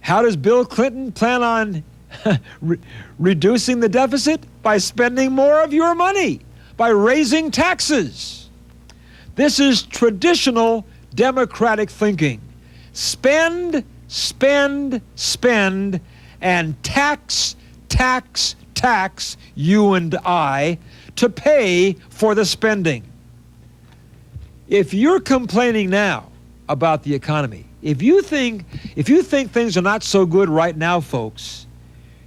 How does Bill Clinton plan on reducing the deficit? By spending more of your money, by raising taxes. This is traditional Democratic thinking. Spend, spend, spend, and tax, tax, tax you and I to pay for the spending. If you're complaining now about the economy, if you think things are not so good right now, folks,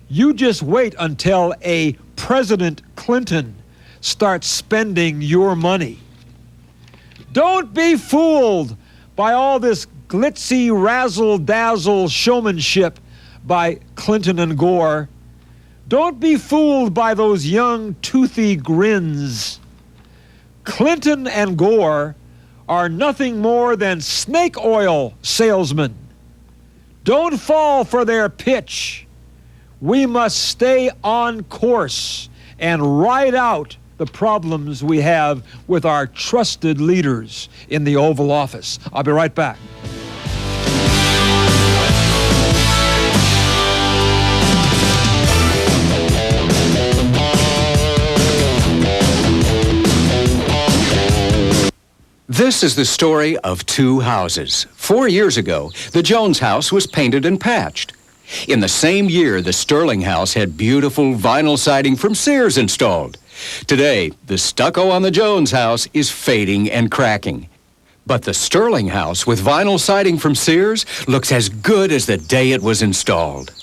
you just wait until a President Clinton starts spending your money. Don't be fooled by all this glitzy, razzle-dazzle showmanship by Clinton and Gore. Don't be fooled by those young, toothy grins. Clinton and Gore are nothing more than snake oil salesmen. Don't fall for their pitch. We must stay on course and ride out the problems we have with our trusted leaders in the Oval Office. I'll be right back. This is the story of two houses. 4 years ago, the Jones house was painted and patched. In the same year, the Sterling house had beautiful vinyl siding from Sears installed. Today, the stucco on the Jones house is fading and cracking. But the Sterling house with vinyl siding from Sears looks as good as the day it was installed.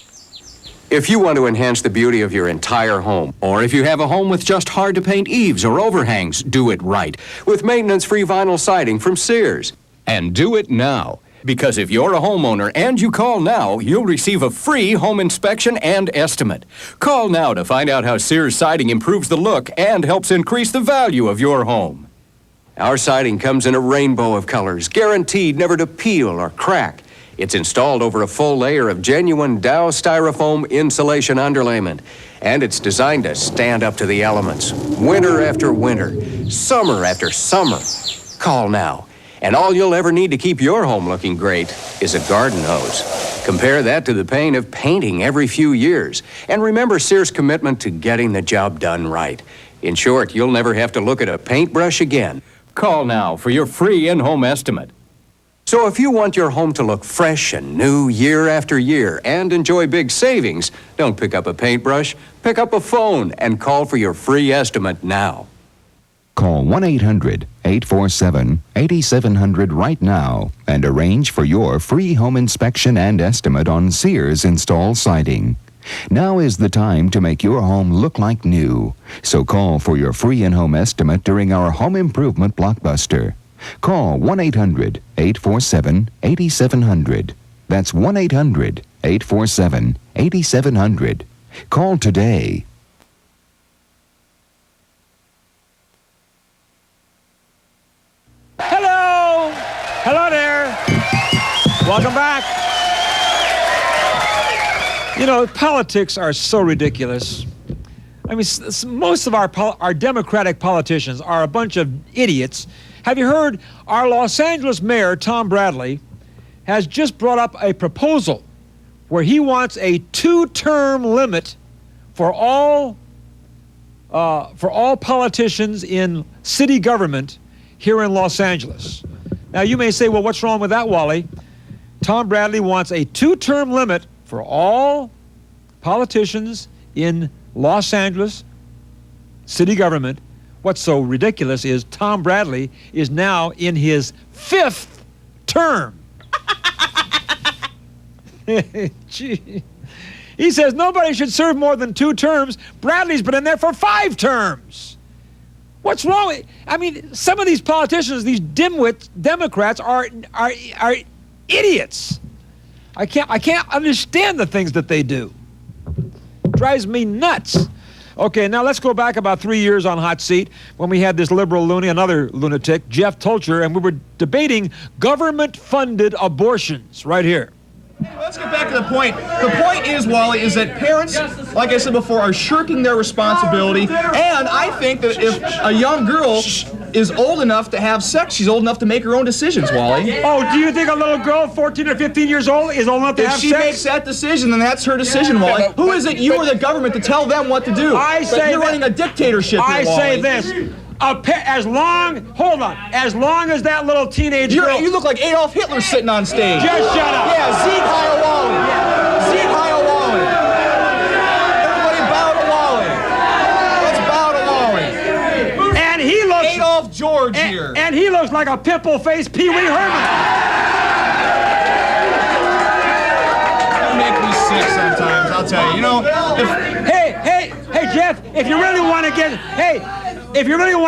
If you want to enhance the beauty of your entire home, or if you have a home with just hard-to-paint eaves or overhangs, do it right with maintenance-free vinyl siding from Sears. And do it now, because if you're a homeowner and you call now, you'll receive a free home inspection and estimate. Call now to find out how Sears siding improves the look and helps increase the value of your home. Our siding comes in a rainbow of colors, guaranteed never to peel or crack. It's installed over a full layer of genuine Dow styrofoam insulation underlayment, and it's designed to stand up to the elements, winter after winter, summer after summer. Call now, and all you'll ever need to keep your home looking great is a garden hose. Compare that to the pain of painting every few years, and remember Sears' commitment to getting the job done right. In short, you'll never have to look at a paintbrush again. Call now for your free in-home estimate. So if you want your home to look fresh and new year after year and enjoy big savings, don't pick up a paintbrush, pick up a phone and call for your free estimate now. Call 1-800-847-8700 right now and arrange for your free home inspection and estimate on Sears install siding. Now is the time to make your home look like new. So call for your free in-home estimate during our home improvement blockbuster. Call 1-800-847-8700. That's 1-800-847-8700. Call today. Hello! Hello there! Welcome back. You know, politics are so ridiculous. I mean, most of our Democratic politicians are a bunch of idiots. Have you heard our Los Angeles mayor, Tom Bradley, has just brought up a proposal where he wants a 2-term limit for all politicians in city government here in Los Angeles. Now, you may say, well, what's wrong with that, Wally? Tom Bradley wants a 2-term limit for all politicians in Los Angeles city government. What's so ridiculous is Tom Bradley is now in his 5th term. Gee. He says nobody should serve more than 2 terms. Bradley's been in there for 5 terms. What's wrong with, I mean, some of these politicians, these dimwit Democrats are idiots. I can't understand the things that they do. Drives me nuts. Okay, now let's go back about 3 years on Hot Seat when we had this liberal loony, another lunatic, Jeff Tolcher, and we were debating government-funded abortions right here. Let's get back to the point. The point is, Wally, is that parents, like I said before, are shirking their responsibility, and I think that if a young girl is old enough to have sex. She's old enough to make her own decisions, Wally. Oh, do you think a little girl, 14 or 15 years old, is old enough to If have she sex? makes that decision, then that's her decision, Wally. Who is it, you or the government, to tell them what to do? I say you're running a dictatorship here, I say Wally. this. As long as that little teenage girl... You look like Adolf Hitler sitting on stage. Just shut up. Yeah, Sieg Heil Wally. Sieg Heil Wally. Everybody bow to Wally. Let's bow to Wally. And he looks... Adolf George here. And he looks like a pimple-faced Pee Wee Herman. You make me sick sometimes, I'll tell you. You know, Hey, Jeff, if you really want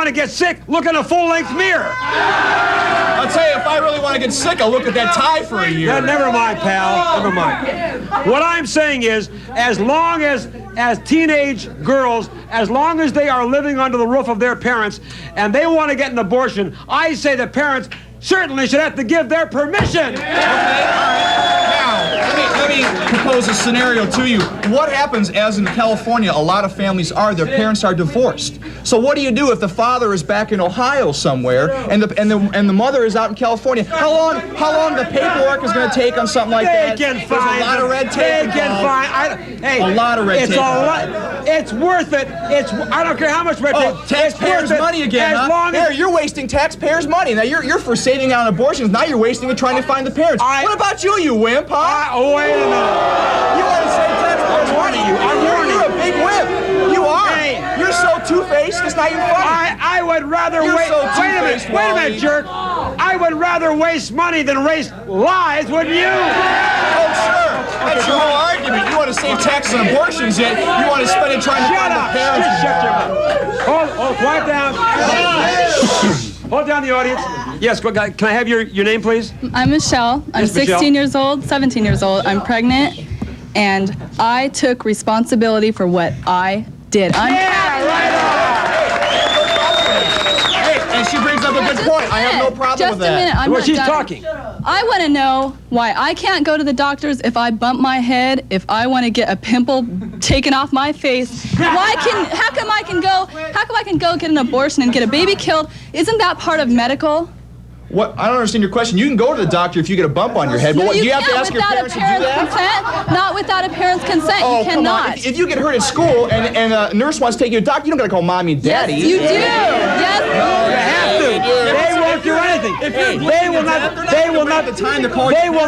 to get sick, look in a full-length mirror. I'll tell you, if I really want to get sick, I'll look at that tie for a year. Yeah, never mind, pal. Never mind. What I'm saying is, as long as teenage girls, as long as they are living under the roof of their parents and they want to get an abortion, I say the parents certainly should have to give their permission. Okay, all right. Now, let me propose a scenario to you. What happens, as in California, a lot of families their parents are divorced. So what do you do if the father is back in Ohio somewhere and the mother is out in California? How long the paperwork is going to take on something like that? They can There's find a lot of red tape. a lot of red tape. It's worth it. I don't care how much red tape. Oh, taxpayers' money again, as huh? long as you're wasting taxpayers' money. Now you're for saving on abortions. Now you're wasting it trying to find the parents. What about you, you wimp, huh? Wait a minute. You want to save taxpayers' money? I'm warning you. You're a big wimp. You are. Hey. You're so two-faced. It's not even funny. I would rather You're wait. so Wait a two-faced, minute, Wally. jerk. I would rather waste money than waste lives, wouldn't you? Oh, sure. That's your whole argument. You want to save taxes on abortions, yet you want to spend it trying to Shut find up. the parents. Just shut your mouth. Quiet down. Hold down the audience. Yes, can I have your name, please? I'm Michelle. I'm Yes, Michelle. 16 years old, 17 years old. I'm pregnant, and I took responsibility for what I did. Right Hey, and she brings up a good point. I have no problem with that. Just a minute. I'm Well, not she's done. talking. I want to know why I can't go to the doctors if I bump my head, if I want to get a pimple taken off my face. How come I can go get an abortion and get a baby killed? Isn't that part of medical? What? I don't understand your question. You can go to the doctor if you get a bump on your head, but No, what, you do you have to can't ask your without parents a to do parent's that? consent. Not without a parent's consent. Oh, You come on. cannot. If you get hurt at school and a nurse wants to take you to the doctor, you don't got to call mommy and daddy. Yes, you do. Yes. You have to. They won't do anything. They will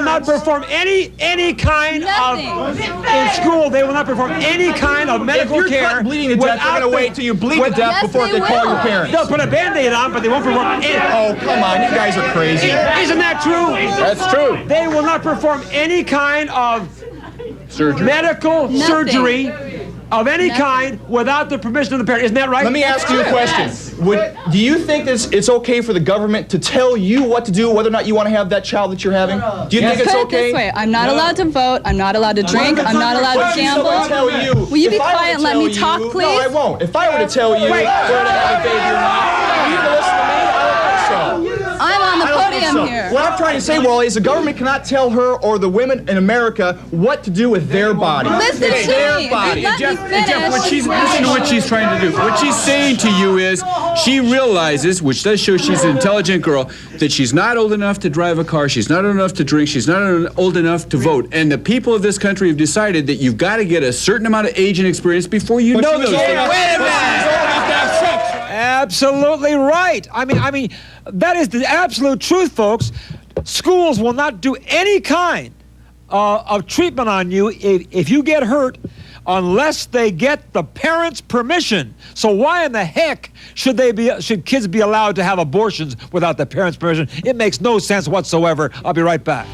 not perform any kind Nothing. of in school. They will not perform any kind of If medical you're care. bleeding to death, they're without going to wait till you bleed to death Yes, before they they call will. your parents. They'll put a Band-Aid on, but they won't perform any. Oh, come on. You guys are crazy. Isn't that true? That's true. They will not perform any kind of medical Nothing. surgery of any kind without the permission of the parent. Isn't that right? Let me ask you a question. Do you think that it's okay for the government to tell you what to do, whether or not you want to have that child that you're having? Do you think it's Put it okay? this way, I'm not allowed to vote, I'm not allowed to drink, I'm not allowed to gamble. Tell you, Will you be if I were to quiet and let tell me talk, you- please? No, I won't. If I were to tell you whether to have a baby or not, are you going to listen to me? I don't think so. I'm on the I don't think podium so. here. What I'm trying to say, Wally, is the government cannot tell her or the women in America what to do with their body. Listen It's to their me. body. Let me Jeff, what finish. listen to what she's trying to do. What she's saying to you is she realizes, which does show she's an intelligent girl, that she's not old enough to drive a car, she's not old enough to drink, she's not old enough to vote. And the people of this country have decided that you've got to get a certain amount of age and experience before you know those things. Absolutely right. I mean, that is the absolute truth, folks. Schools will not do any kind of treatment on you if you get hurt unless they get the parents' permission. So why in the heck should kids be allowed to have abortions without the parents' permission? It makes no sense whatsoever. I'll be right back.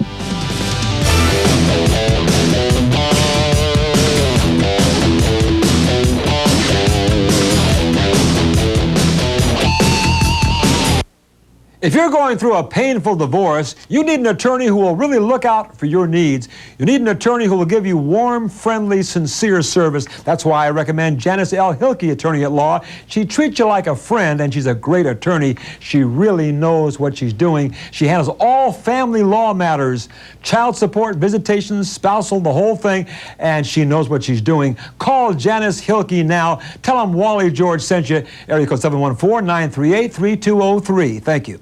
If you're going through a painful divorce, you need an attorney who will really look out for your needs. You need an attorney who will give you warm, friendly, sincere service. That's why I recommend Janice L. Hilke, attorney at law. She treats you like a friend, and she's a great attorney. She really knows what she's doing. She handles all family law matters, child support, visitations, spousal, the whole thing, and she knows what she's doing. Call Janice Hilke now. Tell them Wally George sent you. Area code 714-938-3203. Thank you.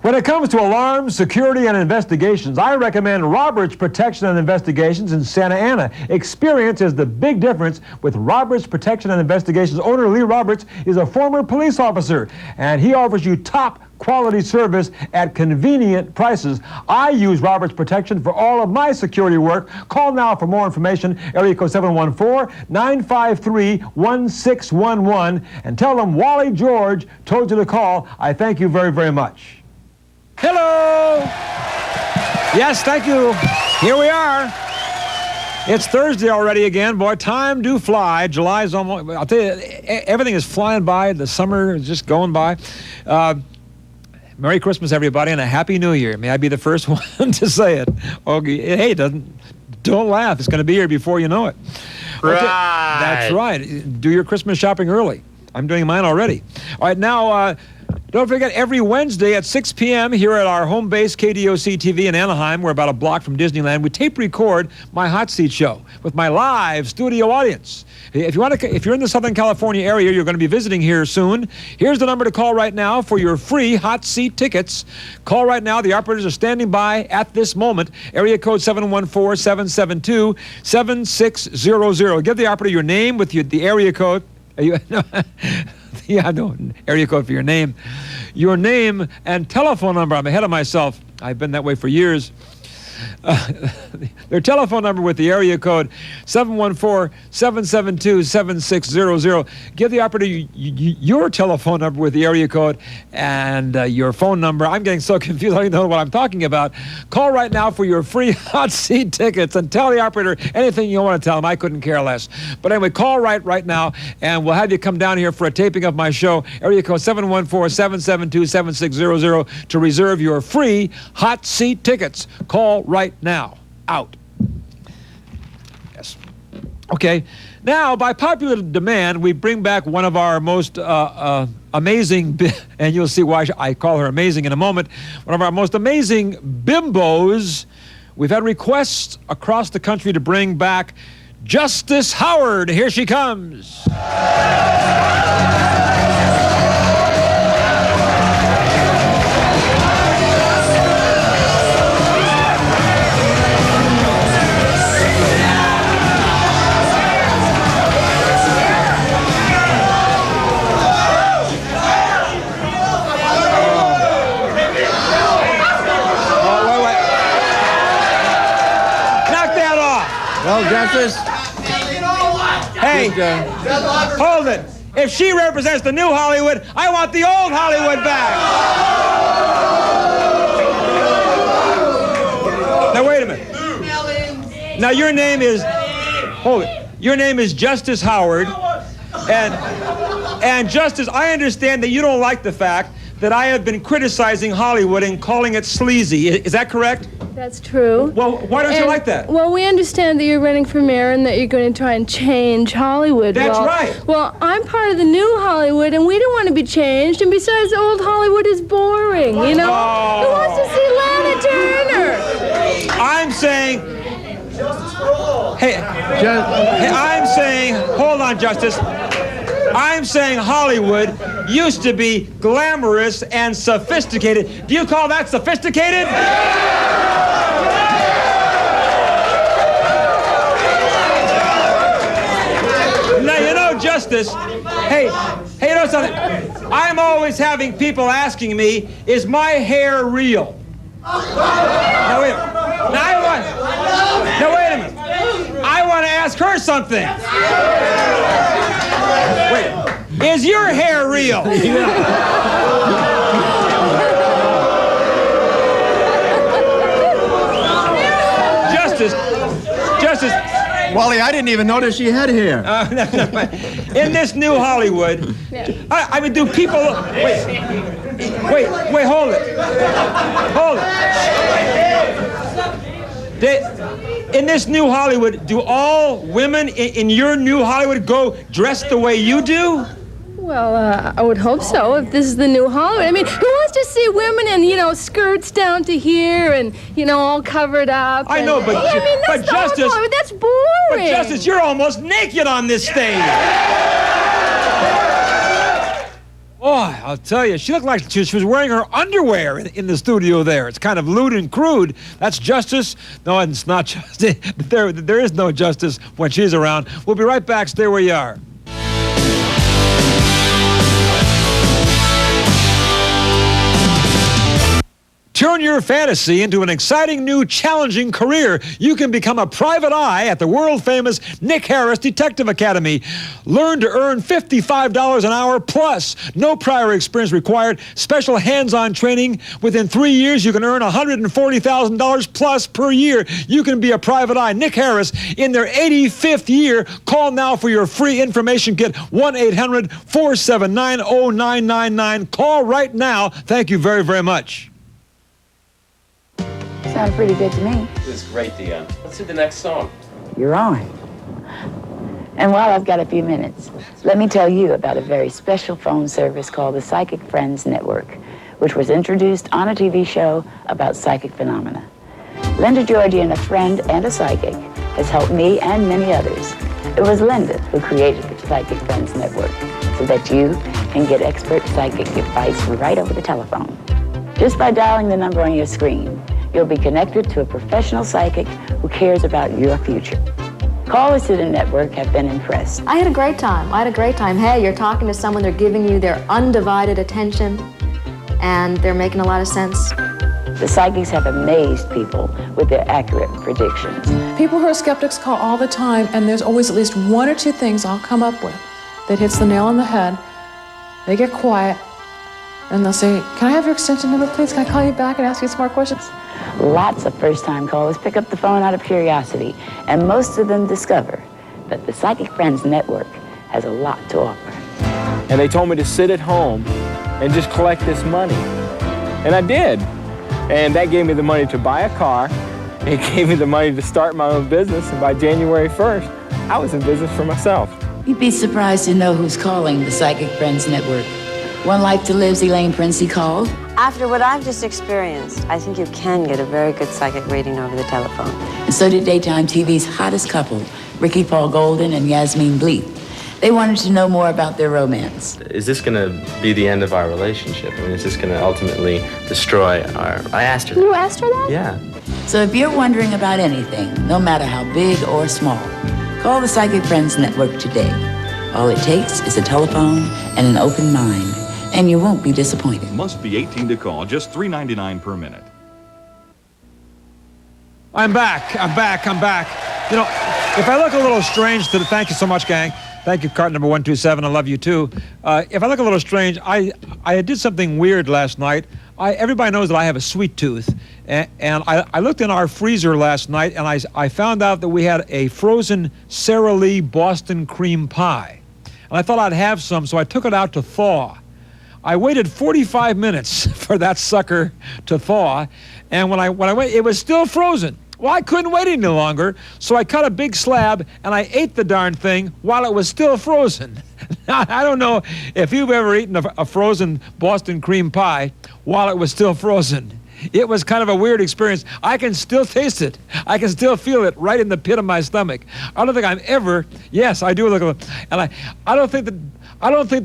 When it comes to alarms, security, and investigations, I recommend Roberts Protection and Investigations in Santa Ana. Experience is the big difference with Roberts Protection and Investigations. Owner Lee Roberts is a former police officer, and he offers you top quality service at convenient prices. I use Roberts Protection for all of my security work. Call now for more information. Area code 714-953-1611, and tell them Wally George told you to call. I thank you very, very much. Hello! Yes, thank you. Here we are. It's Thursday already again. Boy, time do fly. July's almost, I'll tell you, everything is flying by. The summer is just going by. Merry Christmas, everybody, and a Happy New Year. May I be the first one to say it. Okay, hey, don't laugh. It's going to be here before you know it. Okay, Right. that's right. Do your Christmas shopping early. I'm doing mine already. All right, now, don't forget, every Wednesday at 6 p.m. here at our home base, KDOC TV in Anaheim, we're about a block from Disneyland, we tape record my Hot Seat show with my live studio audience. If you're in the Southern California area, you're going to be visiting here soon. Here's the number to call right now for your free Hot Seat tickets. Call right now. The operators are standing by at this moment. Area code 714-772-7600. Give the operator your name with the area code. Yeah, no, area code for your name and telephone number. I'm ahead of myself. I've been that way for years. Their telephone number with the area code 714-772-7600. Give the operator your telephone number with the area code and your phone number. I'm getting so confused, I don't even know what I'm talking about. Call right now for your free Hot Seat tickets and tell the operator anything you want to tell them. I couldn't care less. But anyway, call right now, and we'll have you come down here for a taping of my show. Area code 714-772-7600 to reserve your free Hot Seat tickets. Call right now. Out. Yes. Okay. Now, by popular demand, we bring back one of our most amazing, and you'll see why I call her amazing in a moment, one of our most amazing bimbos. We've had requests across the country to bring back Justice Howard. Here she comes. Well, Justice. Hey, hold it. If she represents the new Hollywood, I want the old Hollywood back. Now, wait a minute. Now, your name is, hold it. Your name is Justice Howard. And Justice, I understand that you don't like the fact that I have been criticizing Hollywood and calling it sleazy. Is that correct? That's true. Well, why don't you like that? Well, we understand that you're running for mayor and that you're going to try and change Hollywood. That's right. Well, I'm part of the new Hollywood, and we don't want to be changed. And besides, old Hollywood is boring, you know? Oh. Who wants to see Lana Turner? I'm saying... Hey, I'm saying... Hold on, Justice. I'm saying Hollywood used to be glamorous and sophisticated. Do you call that sophisticated? Now, you know, Justice, hey, you know something? I'm always having people asking me, is my hair real? Now, wait a minute. Now, wait a minute. I want to ask her something. Wait, is your hair real? Justice. Wally, I didn't even notice she had hair. In this new Hollywood, I mean, do people... Wait, Wait, hold it. Hold it. In this new Hollywood, do all women in your new Hollywood go dressed the way you do? Well, I would hope so, if this is the new Hollywood. I mean, who wants to see women in, skirts down to here and, all covered up? I know, but I mean, that's Justice, Hollywood. That's boring. But Justice, you're almost naked on this stage. Boy, I'll tell you, she looked like she was wearing her underwear in the studio there. It's kind of lewd and crude. That's Justice. No, it's not Justice. There is no Justice when she's around. We'll be right back. Stay where you are. Turn your fantasy into an exciting new challenging career. You can become a private eye at the world-famous Nick Harris Detective Academy. Learn to earn $55 an hour plus. No prior experience required. Special hands-on training. Within 3 years, you can earn $140,000 plus per year. You can be a private eye. Nick Harris in their 85th year. Call now for your free information kit. 1-800-479-0999. Call right now. Thank you very, very much. Sounded pretty good to me. It was great, Dion. Let's do the next song. You're on. And while I've got a few minutes, let me tell you about a very special phone service called the Psychic Friends Network, which was introduced on a TV show about psychic phenomena. Linda Georgian, a friend and a psychic, has helped me and many others. It was Linda who created the Psychic Friends Network so that you can get expert psychic advice right over the telephone. Just by dialing the number on your screen, you'll be connected to a professional psychic who cares about your future. Callers to the network have been impressed. I had a great time. Hey, you're talking to someone, they're giving you their undivided attention, and they're making a lot of sense. The psychics have amazed people with their accurate predictions. People who are skeptics call all the time, and there's always at least one or two things I'll come up with that hits the nail on the head. They get quiet, and they'll say, "Can I have your extension number, please? Can I call you back and ask you some more questions?" Lots of first-time callers pick up the phone out of curiosity, and most of them discover that the Psychic Friends Network has a lot to offer. And they told me to sit at home and just collect this money. And I did. And that gave me the money to buy a car. It gave me the money to start my own business. And by January 1st, I was in business for myself. You'd be surprised to know who's calling the Psychic Friends Network. One Life to Live's Elaine Princey called. After what I've just experienced, I think you can get a very good psychic reading over the telephone. And so did daytime TV's hottest couple, Ricky Paul Golden and Yasmin Bleeth. They wanted to know more about their romance. Is this going to be the end of our relationship? I mean, is this going to ultimately destroy our... I asked her that. You asked her that? Yeah. So if you're wondering about anything, no matter how big or small, call the Psychic Friends Network today. All it takes is a telephone and an open mind, and you won't be disappointed. Must be 18 to call, just $3.99 per minute. I'm back. You know, if I look a little strange thank you so much, gang. Thank you, cart number 127. I love you too. If I look a little strange, I did something weird last night. Everybody knows that I have a sweet tooth, and I looked in our freezer last night, and I found out that we had a frozen Sara Lee Boston cream pie, and I thought I'd have some, so I took it out to thaw. I waited 45 minutes for that sucker to thaw, and when I went, it was still frozen. Well, I couldn't wait any longer, so I cut a big slab, and I ate the darn thing while it was still frozen. Now, I don't know if you've ever eaten a frozen Boston cream pie while it was still frozen. It was kind of a weird experience. I can still taste it. I can still feel it right in the pit of my stomach. I don't think I'm ever, yes, I do look at it, and I don't think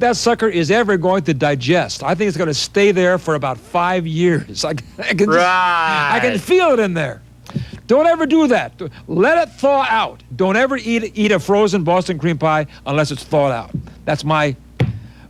that sucker is ever going to digest. I think it's going to stay there for about 5 years. I can feel it in there. Don't ever do that. Let it thaw out. Don't ever eat a frozen Boston cream pie unless it's thawed out. That's my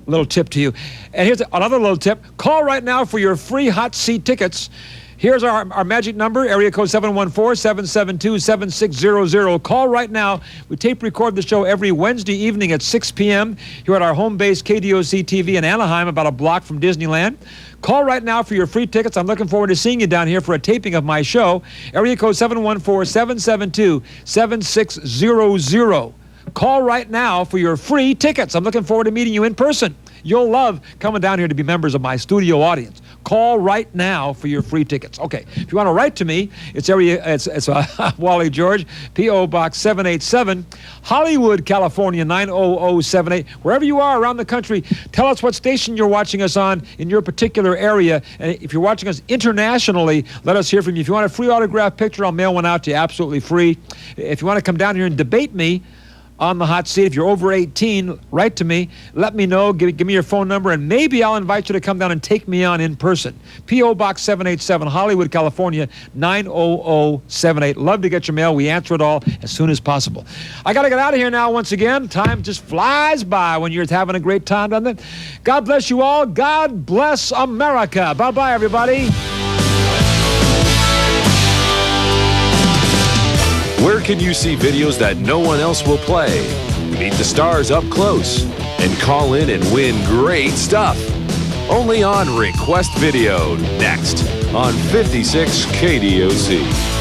little tip to you. And here's another little tip. Call right now for your free hot seat tickets. Here's our magic number, area code 714-772-7600. Call right now. We tape record the show every Wednesday evening at 6 p.m. here at our home base KDOC TV in Anaheim, about a block from Disneyland. Call right now for your free tickets. I'm looking forward to seeing you down here for a taping of my show. Area code 714-772-7600. Call right now for your free tickets. I'm looking forward to meeting you in person. You'll love coming down here to be members of my studio audience. Call right now for your free tickets. Okay, if you want to write to me, it's Wally George, P.O. Box 787, Hollywood, California 90078. Wherever you are around the country, tell us what station you're watching us on in your particular area. And if you're watching us internationally, let us hear from you. If you want a free autograph picture, I'll mail one out to you absolutely free. If you want to come down here and debate me on the hot seat, if you're over 18, write to me, let me know, give me your phone number, and maybe I'll invite you to come down and take me on in person. P.O. Box 787, Hollywood, California 90078. Love to get your mail. We answer it all as soon as possible. I got to get out of here now once again. Time just flies by when you're having a great time, doesn't it? God bless you all. God bless America. Bye-bye, everybody. Where can you see videos that no one else will play? Meet the stars up close and call in and win great stuff. Only on Request Video, next on 56 KDOC.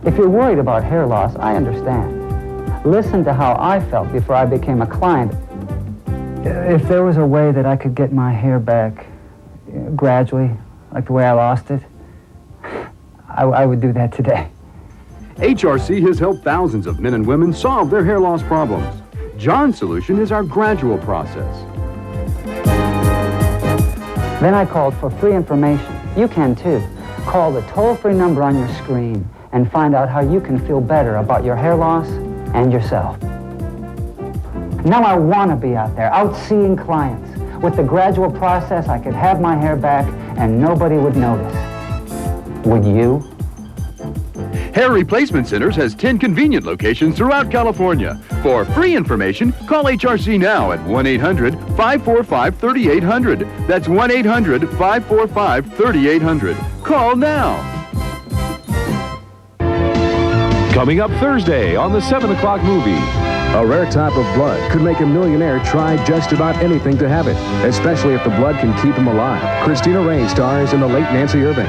If you're worried about hair loss, I understand. Listen to how I felt before I became a client. If there was a way that I could get my hair back gradually, like the way I lost it, I would do that today. HRC has helped thousands of men and women solve their hair loss problems. John's solution is our gradual process. Then I called for free information. You can too. Call the toll-free number on your screen and find out how you can feel better about your hair loss and yourself. Now I want to be out there, out seeing clients. With the gradual process, I could have my hair back and nobody would notice. Would you? Hair Replacement Centers has 10 convenient locations throughout California. For free information, call HRC now at 1-800-545-3800. That's 1-800-545-3800. Call now. Coming up Thursday on the 7 o'clock movie. A rare type of blood could make a millionaire try just about anything to have it, especially if the blood can keep him alive. Christina Rey stars in The Late Nancy Irving.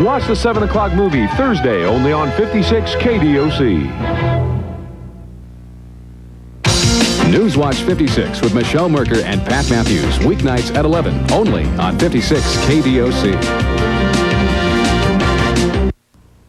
Watch the 7 o'clock movie Thursday only on 56 KDOC. Newswatch 56 with Michelle Merker and Pat Matthews, weeknights at 11, only on 56 KDOC.